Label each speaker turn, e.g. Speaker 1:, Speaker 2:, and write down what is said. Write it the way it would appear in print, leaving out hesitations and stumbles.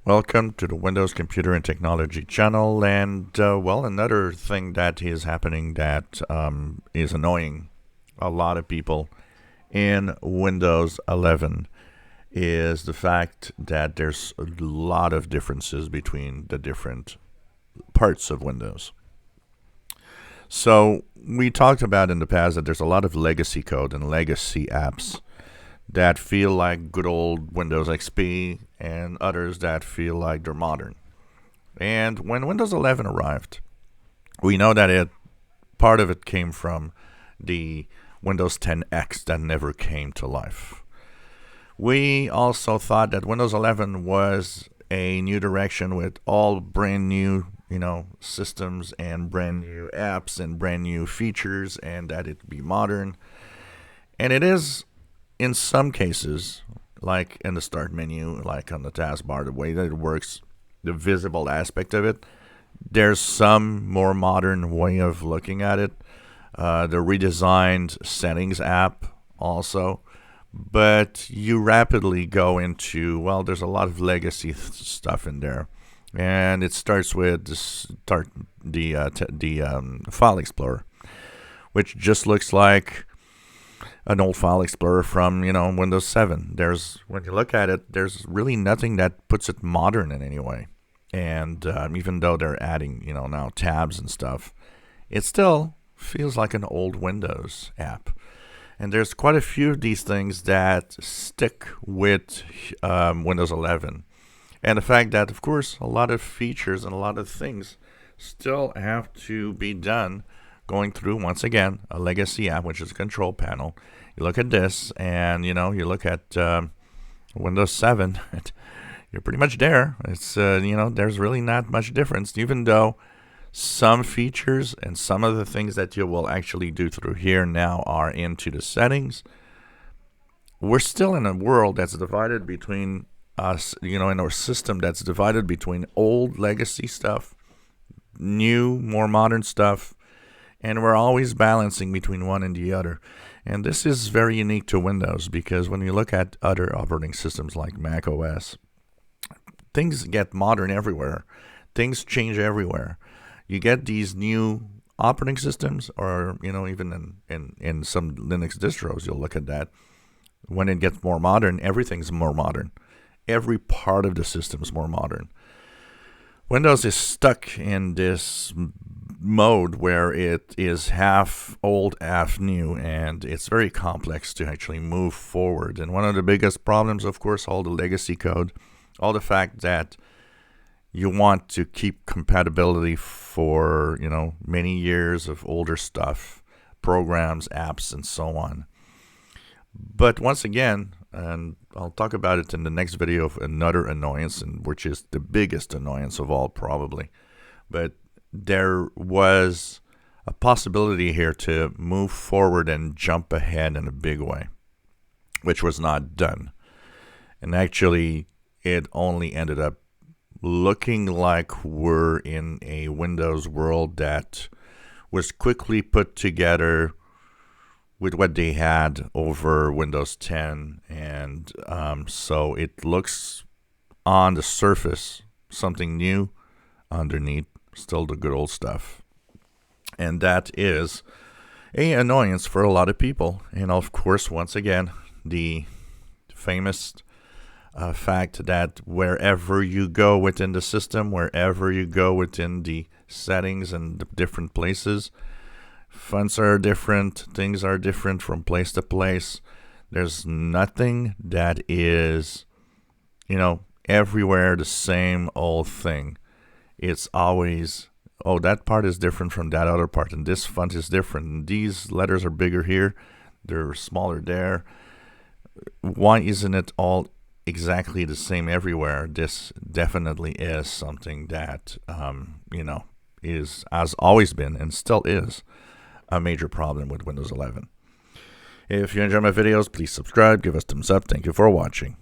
Speaker 1: Welcome to the Windows Computer and Technology channel. And, well, another thing that is happening that is annoying a lot of people in Windows 11 is the fact that there's a lot of differences between the different parts of Windows. So we talked about in the past that there's a lot of legacy code and legacy apps that feel like good old Windows XP and others that feel like they're modern. And when Windows 11 arrived, we know that part of it came from the Windows 10X that never came to life. We also thought that Windows 11 was a new direction with all brand new, systems and brand new apps and brand new features, and that it'd be modern. And it is in some cases, like in the start menu, like on the taskbar, the way that it works, the visible aspect of it, there's some more modern way of looking at it. The redesigned settings app also. But you rapidly go into, well, there's a lot of legacy stuff in there. And it starts with the File Explorer, which just looks like an old File Explorer from, Windows 7. When you look at it, there's really nothing that puts it modern in any way. And even though they're adding, now tabs and stuff, it still feels like an old Windows app. And there's quite a few of these things that stick with Windows 11. And the fact that, of course, a lot of features and a lot of things still have to be done going through, once again, a legacy app, which is a control panel. You look at this, and, you look at Windows 7, you're pretty much there. It's, there's really not much difference, even though some features and some of the things that you will actually do through here now are into the settings. We're still in a world that's divided between us, in our system that's divided between old legacy stuff, new, more modern stuff, and we're always balancing between one and the other. And this is very unique to Windows because when you look at other operating systems like Mac OS, things get modern everywhere. Things change everywhere. You get these new operating systems, or even in some Linux distros, you'll look at that. When it gets more modern, everything's more modern. Every part of the system is more modern. Windows is stuck in this mode where it is half old, half new, and it's very complex to actually move forward. And one of the biggest problems, of course, all the legacy code, all the fact that you want to keep compatibility for, many years of older stuff, programs, apps, and so on. But once again, and I'll talk about it in the next video of another annoyance, and which is the biggest annoyance of all probably. But there was a possibility here to move forward and jump ahead in a big way, which was not done. And actually, it only ended up looking like we're in a Windows world that was quickly put together with what they had over Windows 10. And so it looks on the surface something new, underneath still the good old stuff. And that is an annoyance for a lot of people. And of course, once again, the famous fact that wherever you go within the system, wherever you go within the settings and the different places, fonts are different, things are different from place to place. There's nothing that is, everywhere the same old thing. It's always, oh, that part is different from that other part, and this font is different, and these letters are bigger here, they're smaller there. Why isn't it all exactly the same everywhere? This definitely is something that, has always been and still is a major problem with Windows 11. If you enjoy my videos, please subscribe, give us a thumbs up. Thank you for watching.